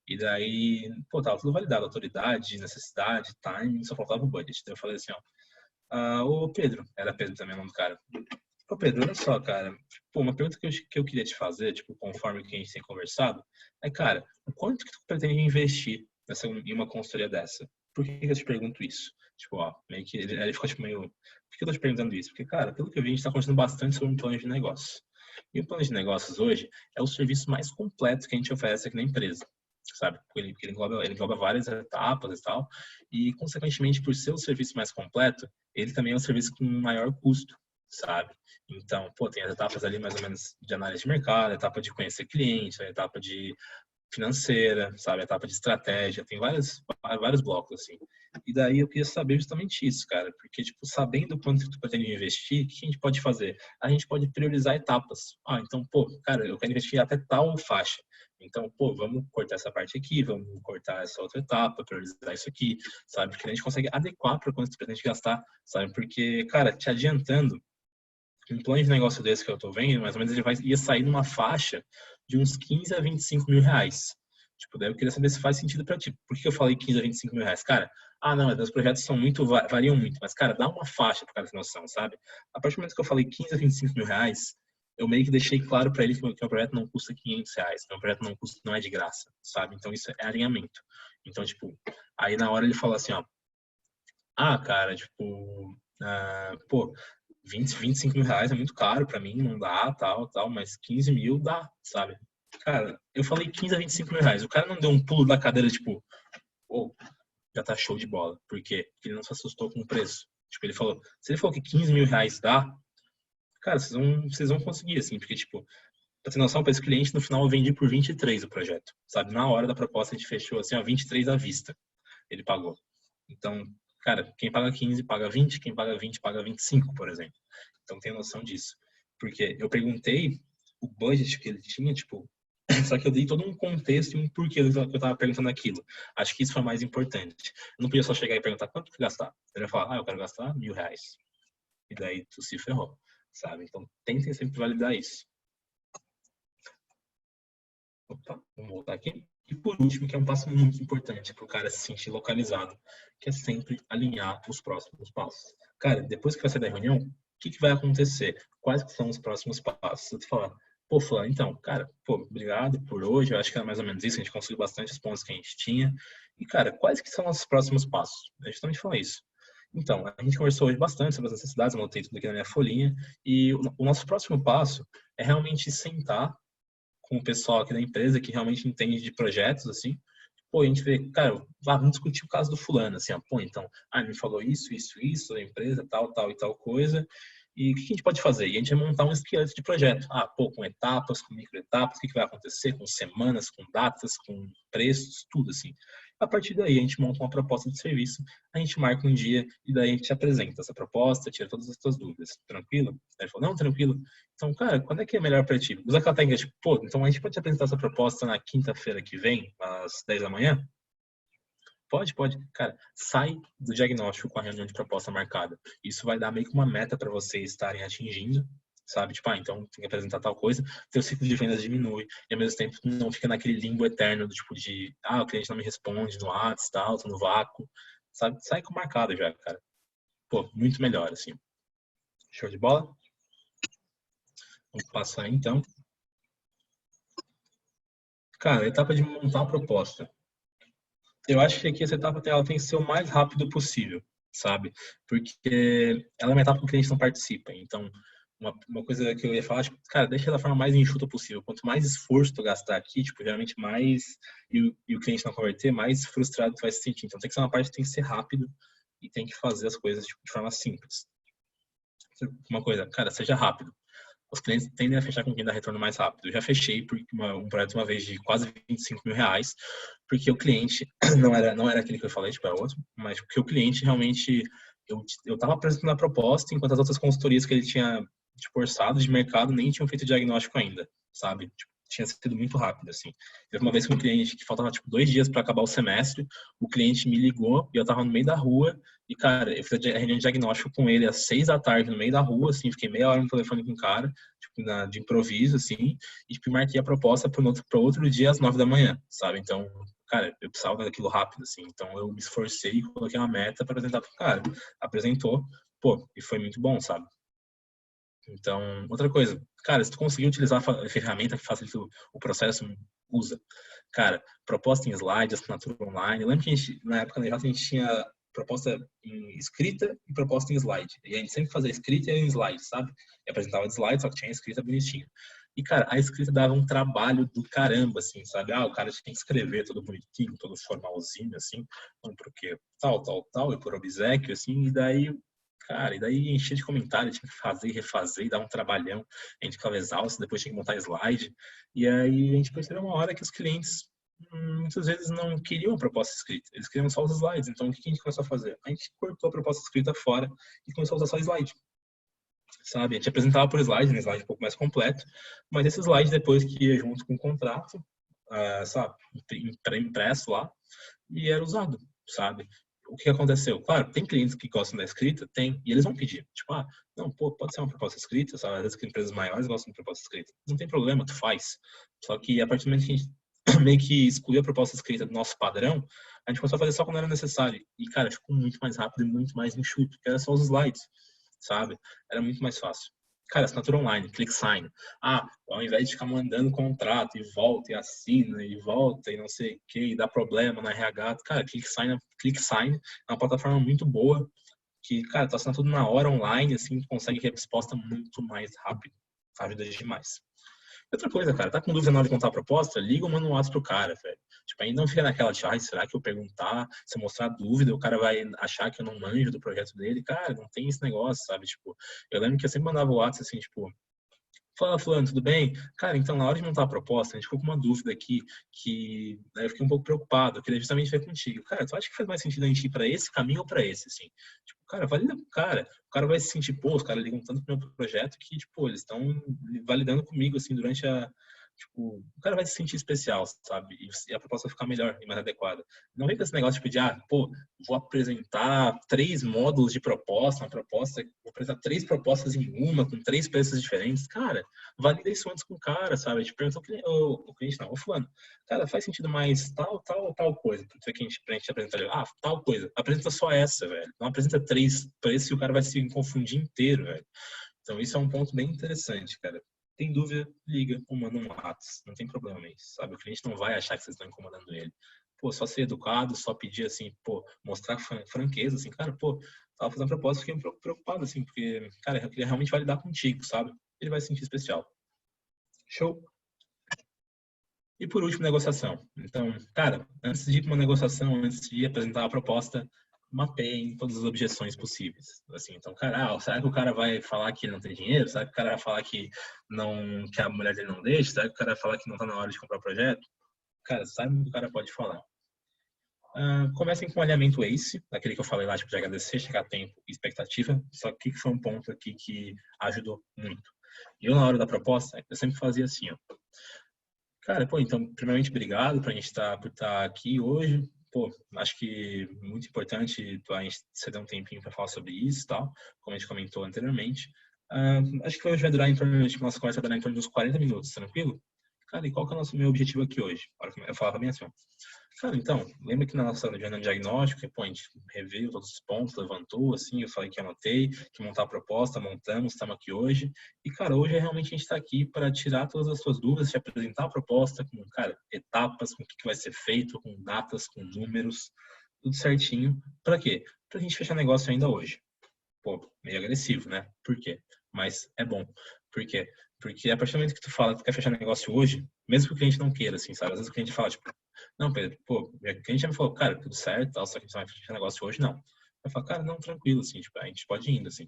S1: E daí, pô, tava tudo validado, autoridade, necessidade, timing, só faltava o budget. Então eu falei assim, ó, ô Pedro, era Pedro também o nome do cara. Ô Pedro, olha só, cara, pô, uma pergunta que eu queria te fazer, tipo, conforme o que a gente tem conversado, cara, o quanto que tu pretende investir em uma consultoria dessa? Por que eu te pergunto isso? Tipo, ó, meio que ele ficou tipo meio, por que eu tô te perguntando isso? Porque, cara, pelo que eu vi, a gente tá conversando bastante sobre um plano de negócios. E o plano de negócios hoje é o serviço mais completo que a gente oferece aqui na empresa, sabe? Porque ele engloba várias etapas e tal, e, consequentemente, por ser o serviço mais completo, ele também é um serviço com maior custo, sabe? Então, pô, tem as etapas ali mais ou menos de análise de mercado, a etapa de conhecer cliente, a etapa de financeira, sabe? A etapa de estratégia, tem vários blocos, assim. E daí eu queria saber justamente isso, cara, porque, tipo, sabendo quanto tu pretende investir, o que a gente pode fazer? A gente pode priorizar etapas. Então, pô, cara, eu quero investir até tal faixa. Então, pô, vamos cortar essa parte aqui, vamos cortar essa outra etapa, priorizar isso aqui, sabe? Porque a gente consegue adequar para quanto tu pretende gastar, sabe? Porque, cara, te adiantando, um plano de negócio desse que eu tô vendo, mais ou menos ia sair numa faixa de uns 15 a 25 mil reais. Tipo, daí eu queria saber se faz sentido pra ti. Por que eu falei 15 a 25 mil reais? Cara, não, os projetos são variam muito, mas, cara, dá uma faixa pro cara ter noção, sabe? A partir do momento que eu falei 15 a 25 mil reais, eu meio que deixei claro para ele que o projeto não custa 500 reais, que o projeto não é de graça, sabe? Então isso é alinhamento. Então, tipo, aí na hora ele falou assim, ó, cara, tipo, pô, 25 mil reais é muito caro pra mim, não dá, tal, mas 15 mil dá, sabe? Cara, eu falei 15 a 25 mil reais. O cara não deu um pulo da cadeira, tipo, pô, já tá show de bola. Por quê? Porque ele não se assustou com o preço. Tipo, ele falou, se ele falou que 15 mil reais dá, cara, vocês vão conseguir, assim, porque, tipo, pra ter noção, pra esse cliente, no final eu vendi por 23 o projeto, sabe? Na hora da proposta a gente fechou, assim, ó, 23 à vista. Ele pagou. Então, cara, quem paga 15 paga 20, quem paga 20 paga 25, por exemplo. Então tem noção disso. Porque eu perguntei o budget que ele tinha, tipo, só que eu dei todo um contexto e um porquê que eu tava perguntando aquilo. Acho que isso foi mais importante. Eu não podia só chegar e perguntar quanto que gastar. Eu ia falar, eu quero gastar 1.000 reais. E daí tu se ferrou, sabe? Então tentem sempre validar isso. Opa, vamos voltar aqui. E por último, que é um passo muito importante para o cara se sentir localizado, que é sempre alinhar os próximos passos. Cara, depois que você sair da reunião, o que vai acontecer? Quais que são os próximos passos? Se tu falar, pô, fulano, então, cara, pô, obrigado por hoje, eu acho que era mais ou menos isso, a gente conseguiu bastante os pontos que a gente tinha. E, cara, quais que são os próximos passos? A gente também falou isso. Então, a gente conversou hoje bastante sobre as necessidades, anotei tudo aqui na minha folhinha, e o nosso próximo passo é realmente sentar com o pessoal aqui da empresa que realmente entende de projetos, assim, pô, a gente vê, cara, vamos discutir o caso do fulano, assim, ó, pô, então, ele me falou isso, da empresa, tal e tal coisa, e o que a gente pode fazer? E a gente vai montar um esqueleto de projeto. Pô, com etapas, com microetapas, o que vai acontecer, com semanas, com datas, com preços, tudo assim. A partir daí, a gente monta uma proposta de serviço, a gente marca um dia e daí a gente apresenta essa proposta, tira todas as suas dúvidas. Tranquilo? Aí ele falou, não, tranquilo. Então, cara, quando é que é melhor para ti? Usa aquela técnica, tipo, pô, então a gente pode te apresentar essa proposta na quinta-feira que vem, às 10 da manhã? Pode, pode. Cara, sai do diagnóstico com a reunião de proposta marcada. Isso vai dar meio que uma meta para vocês estarem atingindo, sabe? Tipo, então tem que apresentar tal coisa, teu ciclo de vendas diminui, e ao mesmo tempo não fica naquele limbo eterno do tipo de, o cliente não me responde no WhatsApp, tal, tô no vácuo, sabe? Sai com marcado já, cara. Pô, muito melhor, assim. Show de bola? Vamos passar então. Cara, a etapa de montar a proposta. Eu acho que aqui essa etapa ela tem que ser o mais rápido possível, sabe? Porque ela é uma etapa que o cliente não participa. Então, uma coisa que eu ia falar, tipo, cara, deixa da forma mais enxuta possível. Quanto mais esforço tu gastar aqui, tipo, geralmente mais e o cliente não converter, mais frustrado tu vai se sentir. Então, tem que ser uma parte que tem que ser rápido e tem que fazer as coisas tipo, de forma simples. Uma coisa, cara, seja rápido. Os clientes tendem a fechar com quem dá retorno mais rápido. Eu já fechei por um projeto uma vez de quase 25 mil reais, porque o cliente não era aquele que eu falei, tipo, era outro, mas porque o cliente realmente, eu tava apresentando a proposta, enquanto as outras consultorias que ele tinha, tipo, orçado de mercado nem tinham feito diagnóstico ainda, sabe? Tipo, tinha sido muito rápido, assim. Teve uma vez com um cliente que faltava, tipo, 2 dias para acabar o semestre, o cliente me ligou e eu tava no meio da rua e, cara, eu fiz a reunião de diagnóstico com ele às 6 da tarde, no meio da rua, assim, fiquei meia hora no telefone com o cara, tipo, de improviso, assim, e tipo, marquei a proposta para outro dia às 9 da manhã, sabe? Então, cara, eu precisava daquilo rápido, assim, então eu me esforcei e coloquei uma meta para apresentar pro cara. Apresentou, pô, e foi muito bom, sabe? Então, outra coisa, cara, se tu conseguir utilizar a ferramenta que facilita o processo, usa. Cara, proposta em slide, assinatura online. Eu lembro que na época da a gente tinha proposta em escrita e proposta em slide. E a gente sempre fazia escrita e em slide, sabe? E apresentava de slide, só que tinha escrita bonitinha. E, cara, a escrita dava um trabalho do caramba, assim, sabe? O cara tinha que escrever todo bonitinho, todo formalzinho, assim, porque tal, tal, tal, e por obséquio, assim, e daí cara, e daí enchia de comentário, tinha que fazer, refazer, e dar um trabalhão. A gente ficava exausto, depois tinha que montar slide. E aí a gente percebeu uma hora que os clientes muitas vezes não queriam a proposta escrita, eles queriam só os slides. Então o que a gente começou a fazer? A gente cortou a proposta escrita fora e começou a usar só slide. Sabe? A gente apresentava por slide, um slide um pouco mais completo, mas esse slide depois que ia junto com o contrato, sabe, impresso lá, e era usado, sabe? O que aconteceu? Claro, tem clientes que gostam da escrita, tem, e eles vão pedir. Tipo, não, pô, pode ser uma proposta escrita, sabe? Às vezes que empresas maiores gostam de proposta escrita. Não tem problema, tu faz. Só que a partir do momento que a gente meio que excluiu a proposta escrita do nosso padrão, a gente começou a fazer só quando era necessário. E, cara, ficou muito mais rápido e muito mais enxuto, porque era só os slides, sabe? Era muito mais fácil. Cara, assinatura online, ClickSign. Ao invés de ficar mandando contrato e volta e assina e volta e não sei o que, e dá problema na RH, cara, ClickSign é uma plataforma muito boa que, cara, tu assina tudo na hora online, assim, tu consegue resposta muito mais rápido. Ajuda demais. Outra coisa, cara, tá com dúvida na hora de contar a proposta? Liga o manual pro cara, velho. Tipo, aí não fica naquela de, será que eu perguntar, se eu mostrar dúvida, o cara vai achar que eu não manjo do projeto dele? Cara, não tem esse negócio, sabe? Tipo, eu lembro que eu sempre mandava o WhatsApp assim, tipo, fala, fulano, tudo bem? Cara, então na hora de montar a proposta, a gente ficou com uma dúvida aqui, que eu fiquei um pouco preocupado, eu queria justamente ver contigo. Cara, tu acha que faz mais sentido a gente ir pra esse caminho ou pra esse, assim? Tipo, cara, valida com o cara vai se sentir, pô, os caras ligam tanto pro meu projeto que, tipo, eles estão validando comigo, assim, durante a... Tipo, o cara vai se sentir especial, sabe? E a proposta vai ficar melhor e mais adequada. Não vem com esse negócio, tipo, de, pô, vou apresentar 3 módulos de proposta, vou apresentar 3 propostas em uma, com 3 preços diferentes. Cara, valida isso antes com o cara, sabe? A gente perguntou o cliente, não, o fulano, cara, faz sentido mais tal, tal ou tal coisa? Pra gente apresentar, tal coisa. Apresenta só essa, velho. Não apresenta 3 preços e o cara vai se confundir inteiro, velho. Então isso é um ponto bem interessante, cara. Tem dúvida, liga ou manda um WhatsApp. Não tem problema nisso, sabe? O cliente não vai achar que vocês estão incomodando ele. Pô, só ser educado, só pedir assim, pô, mostrar franqueza, assim, cara, pô, tava fazendo propósito, fiquei um pouco preocupado, assim, porque, cara, eu queria realmente validar contigo, sabe? Ele vai se sentir especial. Show? E por último, negociação. Então, cara, antes de ir para uma negociação, antes de apresentar a proposta, mapeiem todas as objeções possíveis. Assim, então, cara, será que o cara vai falar que ele não tem dinheiro? Será que o cara vai falar que não, que a mulher dele não deixa? Será que o cara vai falar que não está na hora de comprar o projeto? Cara, sabe o que o cara pode falar. Comecem com o alinhamento ACE, daquele que eu falei lá, tipo, de agradecer, chegar a tempo e expectativa. Só que foi um ponto aqui que ajudou muito. Eu, na hora da proposta, eu sempre fazia assim, ó. Cara, pô, então, primeiramente, obrigado por estar aqui hoje. Pô, acho que muito importante a gente ceder um tempinho para falar sobre isso e tal, como a gente comentou anteriormente. Acho que hoje vai durar em torno, tipo, nossa conversa vai durar em torno de uns 40 minutos, tranquilo? Cara, e qual que é o meu objetivo aqui hoje? Eu falava bem assim, ó. Cara, então, lembra que na nossa reunião de diagnóstico, pô, a gente reviu todos os pontos, levantou, assim, eu falei que anotei, que montar a proposta, montamos, estamos aqui hoje. E, cara, hoje realmente a gente está aqui para tirar todas as suas dúvidas, te apresentar a proposta com, cara, etapas, com o que vai ser feito, com datas, com números, tudo certinho. Para quê? Para a gente fechar negócio ainda hoje. Pô, meio agressivo, né? Por quê? Mas é bom. Por quê? Porque a partir do momento que tu fala que tu quer fechar negócio hoje, mesmo que o cliente não queira, assim, sabe? Às vezes o cliente fala, tipo, não, Pedro, pô, o cliente já me falou, cara, tudo certo, tal, só que a gente não vai fechar negócio hoje, não. Eu falo, cara, não, tranquilo, assim, tipo, a gente pode ir indo, assim.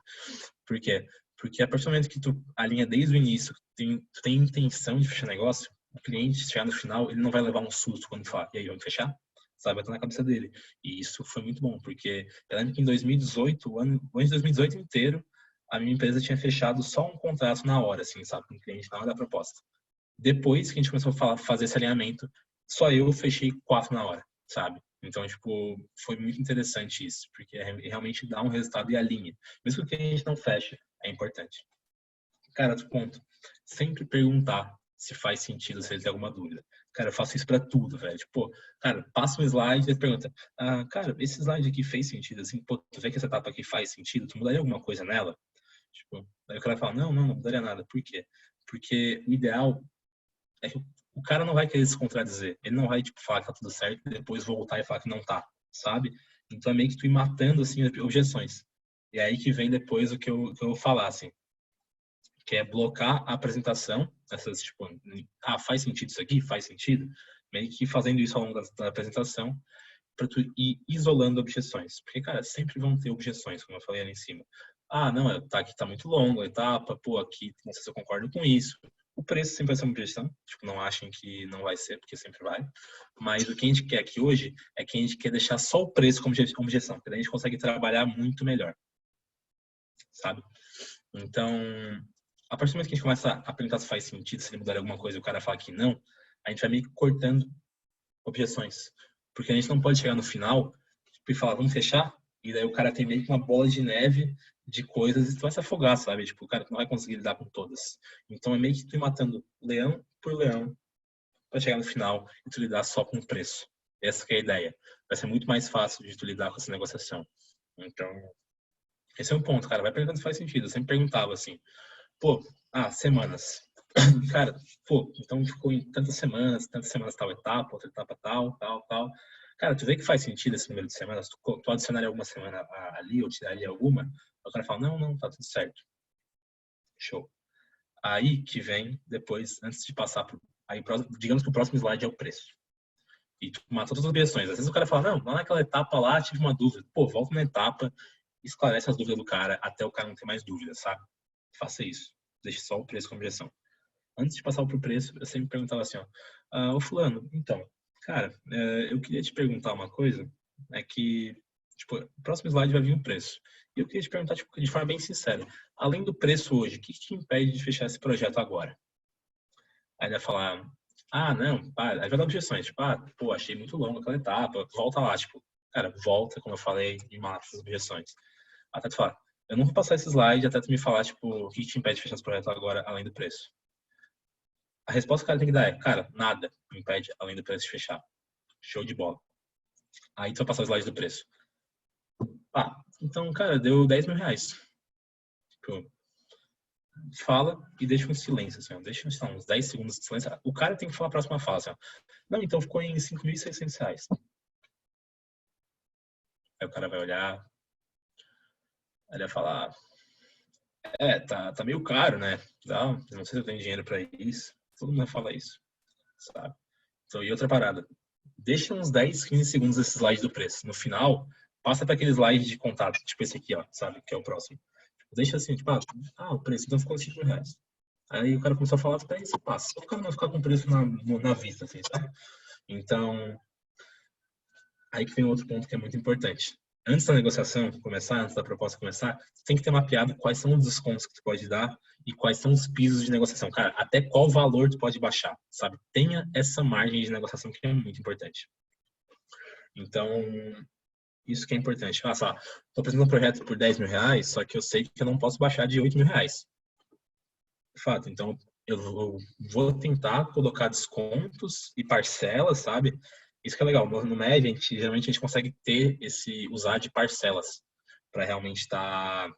S1: Por quê? Porque a partir do momento que tu alinha desde o início, tu tem intenção de fechar negócio, o cliente, chegar no final, ele não vai levar um susto quando fala, e aí, vamos fechar? Sabe, vai estar na cabeça dele. E isso foi muito bom, porque eu lembro que em 2018, o ano de 2018 inteiro, a minha empresa tinha fechado só um contrato na hora, assim, sabe, com o cliente na hora da proposta. Depois que a gente começou a fazer esse alinhamento, só eu fechei 4 na hora, sabe? Então, tipo, foi muito interessante isso, porque realmente dá um resultado e alinha. Mesmo que a gente não feche, é importante. Cara, outro ponto. Sempre perguntar se faz sentido, se ele tem alguma dúvida. Cara, eu faço isso pra tudo, velho. Tipo, cara, passa um slide e pergunta, cara, esse slide aqui fez sentido? Assim, pô, tu vê que essa etapa aqui faz sentido? Tu mudaria alguma coisa nela? Tipo, aí o cara fala, não mudaria nada. Por quê? Porque o ideal é que o cara não vai querer se contradizer. Ele não vai, tipo, falar que tá tudo certo e depois voltar e falar que não tá, sabe? Então é meio que tu ir matando, assim, objeções. E é aí que vem depois o que eu vou falar, assim, que é blocar a apresentação, essas, tipo, faz sentido isso aqui? Faz sentido? Meio que fazendo isso ao longo da apresentação, para tu ir isolando objeções. Porque, cara, sempre vão ter objeções, como eu falei ali em cima. Não, tá aqui, tá muito longo a etapa, pô, aqui, não sei se eu concordo com isso. O preço sempre vai ser uma objeção, tipo, não achem que não vai ser, porque sempre vai. Mas o que a gente quer aqui hoje é que a gente quer deixar só o preço como objeção, porque daí a gente consegue trabalhar muito melhor, sabe? Então, a partir do momento que a gente começa a perguntar se faz sentido, se ele mudar alguma coisa e o cara fala que não, a gente vai meio que cortando objeções. Porque a gente não pode chegar no final tipo, e falar, vamos fechar? E daí o cara tem meio que uma bola de neve de coisas e tu vai se afogar, sabe? Tipo, o cara não vai conseguir lidar com todas. Então é meio que tu ir matando leão por leão para chegar no final e tu lidar só com o preço. Essa que é a ideia. Vai ser muito mais fácil de tu lidar com essa negociação. Então, esse é um ponto, cara. Vai perguntando se faz sentido. Eu sempre perguntava assim, pô, semanas. Cara, pô, então ficou em tantas semanas tal etapa, outra etapa tal. Cara, tu vê que faz sentido esse número de semanas? Tu adicionaria alguma semana ali ou tiraria alguma? O cara fala, não, tá tudo certo. Show. Aí que vem depois, antes de passar pro, aí, digamos que o próximo slide é o preço. E tu mata todas as objeções. Às vezes o cara fala, não, lá naquela etapa lá tive uma dúvida. Pô, volta na etapa, esclarece as dúvidas do cara até o cara não ter mais dúvidas, sabe? Faça isso. Deixe só o preço como objeção. Antes de passar pro preço, eu sempre perguntava assim, ó, ô fulano, então, cara, eu queria te perguntar uma coisa, é que, tipo, o próximo slide vai vir o preço. E eu queria te perguntar, tipo, de forma bem sincera, além do preço hoje, o que te impede de fechar esse projeto agora? Aí ele vai falar, não, aí vai dar objeções, tipo, pô, achei muito longo aquela etapa, volta lá, tipo, cara, volta, como eu falei, e mata as objeções. Até tu falar, eu não vou passar esse slide até tu me falar, tipo, o que te impede de fechar esse projeto agora, além do preço. A resposta que o cara tem que dar é, cara, nada me impede além do preço de fechar. Show de bola. Aí tu vai passar o slide do preço. Então, cara, deu 10 mil reais. Tipo, fala e deixa um silêncio, assim, ó. Deixa uns 10 segundos de silêncio. O cara tem que falar a próxima fala, assim, ó. Não, então ficou em 5.600 reais. Aí o cara vai olhar, ele vai falar, tá meio caro, né? Não sei se eu tenho dinheiro pra isso. Todo mundo vai falar isso, sabe? Então, e outra parada. Deixa uns 10, 15 segundos esse slide do preço. No final, passa para aquele slide de contato, tipo esse aqui, ó, sabe? Que é o próximo. Deixa assim, tipo, o preço, então ficou 5 mil reais. Aí o cara começou a falar, até isso passa. Só o cara não ficar com o preço na vista, assim, sabe? Então, Aí que vem outro ponto que é muito importante. Antes da negociação começar, antes da proposta começar, você tem que ter mapeado quais são os descontos que tu pode dar e quais são os pisos de negociação. Cara, até qual valor tu pode baixar, sabe? Tenha essa margem de negociação que é muito importante. Então, isso que é importante. Ah, só, tô apresentando um projeto por 10 mil reais, só que eu sei que eu não posso baixar de 8 mil reais. De fato, então eu vou tentar colocar descontos e parcelas, sabe? Isso que é legal. No MED, geralmente a gente consegue usar de parcelas para realmente tá,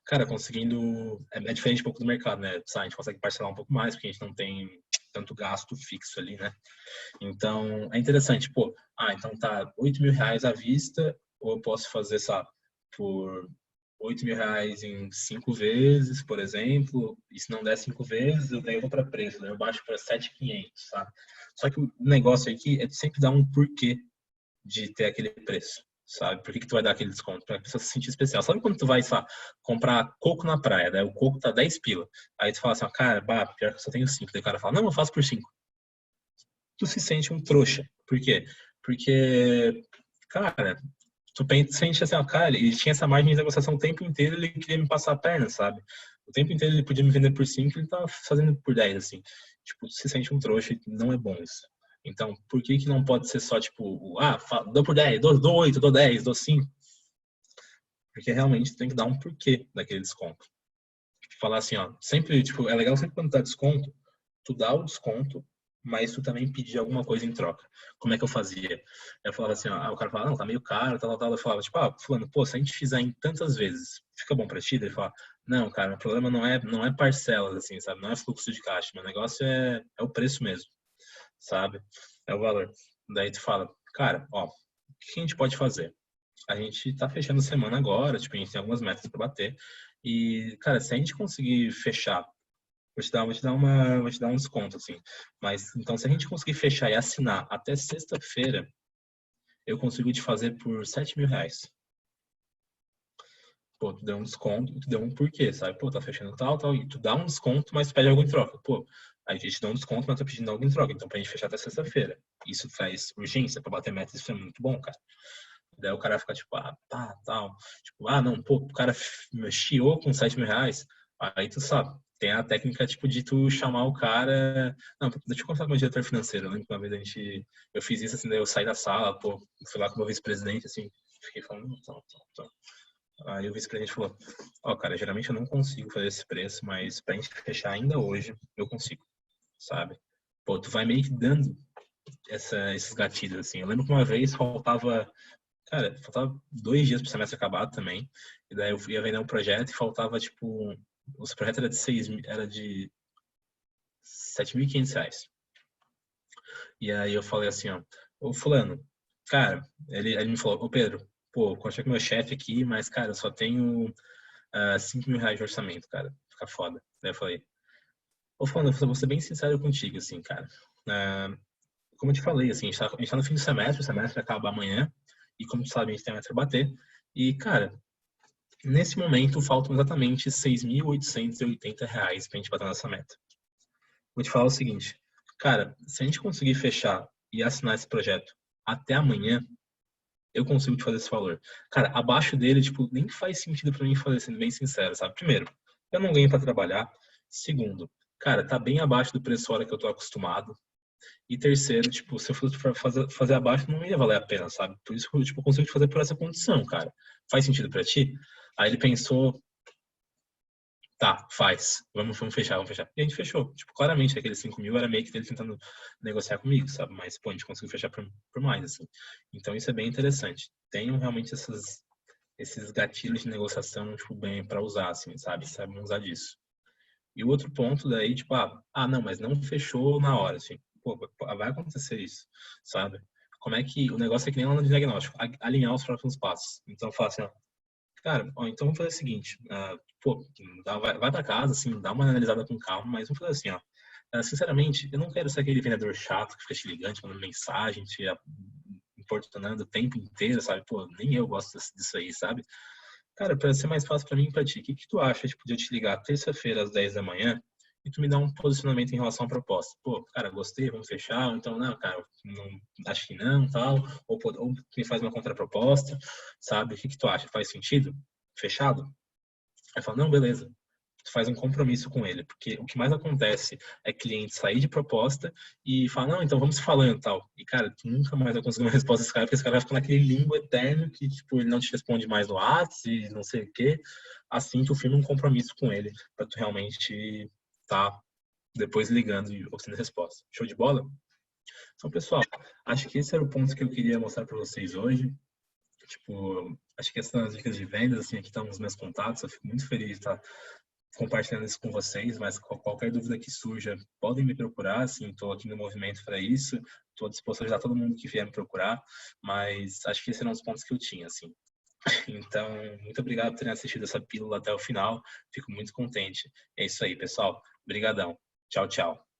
S1: cara, conseguindo. É diferente um pouco do mercado, né? A gente consegue parcelar um pouco mais, porque a gente não tem tanto gasto fixo ali, né? Então, é interessante, pô, então tá 8 mil reais à vista, ou eu posso fazer, sabe, por 8 mil reais em 5 vezes, por exemplo, e se não der 5 vezes, daí eu vou para preço, daí eu baixo para 7.500, sabe? Só que o negócio aqui é sempre dar um porquê de ter aquele preço, sabe? Por que que tu vai dar aquele desconto? Pra pessoa se sentir especial. Sabe quando tu vai, sabe, comprar coco na praia, daí o coco tá 10 pila, aí tu fala assim, cara, pior que eu só tenho 5, daí o cara fala, não, eu faço por 5. Tu se sente um trouxa. Por quê? Porque, cara, sente assim, ó, cara, ele tinha essa margem de negociação o tempo inteiro, ele queria me passar a perna, sabe? O tempo inteiro ele podia me vender por 5, ele tava fazendo por 10, assim. Tipo, se sente um trouxa e não é bom isso. Então, por que que não pode ser só, tipo, dou por 10, dou 8, dou 10, dou 5? Porque realmente tem que dar um porquê daquele desconto. Falar assim, ó, sempre, tipo, é legal sempre quando dá desconto, tu dá o desconto, mas tu também pedir alguma coisa em troca. Como é que eu fazia? Eu falava assim, ó, o cara falava, não, tá meio caro, tal. Eu falava, tipo, fulano, pô, se a gente fizer em tantas vezes, fica bom pra ti? Ele fala, não, cara, o problema não é parcelas, assim, sabe? Não é fluxo de caixa, meu negócio é o preço mesmo, sabe? É o valor. Daí tu fala, cara, ó, o que a gente pode fazer? A gente tá fechando semana agora, tipo, a gente tem algumas metas para bater. E, cara, se a gente conseguir fechar, vou te dar um desconto, assim. Mas, então, se a gente conseguir fechar e assinar até sexta-feira, eu consigo te fazer por 7 mil reais. Pô, tu deu um desconto, tu deu um porquê, sabe? Pô, tá fechando tal, e tu dá um desconto, mas pede algo em troca. Pô, a gente dá um desconto, mas tá pedindo algo em troca. Então, pra gente fechar até sexta-feira. Isso traz urgência pra bater metas, isso é muito bom, cara. Daí o cara fica tipo, tal. Tipo, não, pô, o cara chiou com 7 mil reais. Aí tu sabe, tem a técnica, tipo, de tu chamar o cara. Não, deixa eu conversar com o meu diretor financeiro. Eu lembro que uma vez eu fiz isso assim, daí eu saí da sala, pô, fui lá com o meu vice-presidente, assim, fiquei falando, tal. Aí o vice-presidente falou, cara, geralmente eu não consigo fazer esse preço, mas pra gente fechar ainda hoje, eu consigo, sabe? Pô, tu vai meio que dando esses gatilhos, assim. Eu lembro que uma vez Cara, faltava 2 dias pro semestre acabar também. E daí eu ia vender um projeto e faltava, tipo, o projeto era de 7.500 reais. E aí eu falei assim, ó, ô fulano, cara, ele me falou, ô Pedro, pô, conversei com meu chefe aqui, mas, cara, eu só tenho 5 mil reais de orçamento, cara, fica foda. Daí eu falei, ô fulano, eu vou ser bem sincero contigo, assim, cara. Ah, como eu te falei, assim, a gente tá no fim do semestre, o semestre acaba amanhã, e como tu sabe, a gente tem a meta pra bater. E, cara, nesse momento, faltam exatamente R$ 6.880 para a gente bater nessa meta. Vou te falar o seguinte, cara, se a gente conseguir fechar e assinar esse projeto até amanhã, eu consigo te fazer esse valor. Cara, abaixo dele, tipo, nem faz sentido para mim fazer, sendo bem sincero, sabe? Primeiro, eu não ganho para trabalhar. Segundo, cara, tá bem abaixo do preço hora que eu tô acostumado. E terceiro, tipo, se eu fosse pra fazer abaixo, não ia valer a pena, sabe? Por isso que eu, tipo, consigo te fazer por essa condição, cara. Faz sentido pra ti? Aí ele pensou, tá, faz. Vamos fechar. E a gente fechou. Tipo, claramente, aqueles 5 mil era meio que ele tentando negociar comigo, sabe? Mas, pô, a gente conseguiu fechar por mais, assim. Então, isso é bem interessante. Tenham realmente esses gatilhos de negociação, tipo, bem pra usar, assim, sabe? Sabem usar disso. E o outro ponto daí, tipo, não, mas não fechou na hora, assim. Pô, vai acontecer isso, sabe? Como é que o negócio é que nem lá no diagnóstico, alinhar os próximos passos. Então, fala assim, ó, cara, então vamos fazer o seguinte, pô, vai pra casa, assim, dá uma analisada com calma, mas vamos fazer assim, ó. Sinceramente, eu não quero ser aquele vendedor chato que fica te ligando, te mandando mensagem, te importunando o tempo inteiro, sabe? Pô, nem eu gosto disso aí, sabe? Cara, para ser mais fácil para mim e para ti, o que tu acha, tipo, de eu te ligar terça-feira às 10 da manhã e tu me dá um posicionamento em relação à proposta. Pô, cara, gostei, vamos fechar. Ou então, não, cara, não, acho que não, tal. Ou me faz uma contraproposta, sabe? O que tu acha? Faz sentido? Fechado? Aí fala, não, beleza. Tu faz um compromisso com ele, porque o que mais acontece é cliente sair de proposta e falar, não, então vamos falando e tal. E, cara, tu nunca mais vai conseguir uma resposta desse cara, porque esse cara vai ficar naquele limbo eterno que, tipo, ele não te responde mais no WhatsApp e não sei o quê. Assim, tu firma um compromisso com ele, pra tu realmente tá depois ligando e obtendo resposta. Show de bola? Então, pessoal, acho que esse era o ponto que eu queria mostrar para vocês hoje. Tipo, acho que essas são as dicas de vendas, assim, aqui estão os meus contatos. Eu fico muito feliz de estar compartilhando isso com vocês, mas qualquer dúvida que surja, podem me procurar, assim, estou aqui no movimento para isso, estou disposto a ajudar todo mundo que vier me procurar, mas acho que esses eram os pontos que eu tinha, assim. Então, muito obrigado por terem assistido essa pílula até o final, fico muito contente. É isso aí, pessoal. Obrigadão. Tchau, tchau.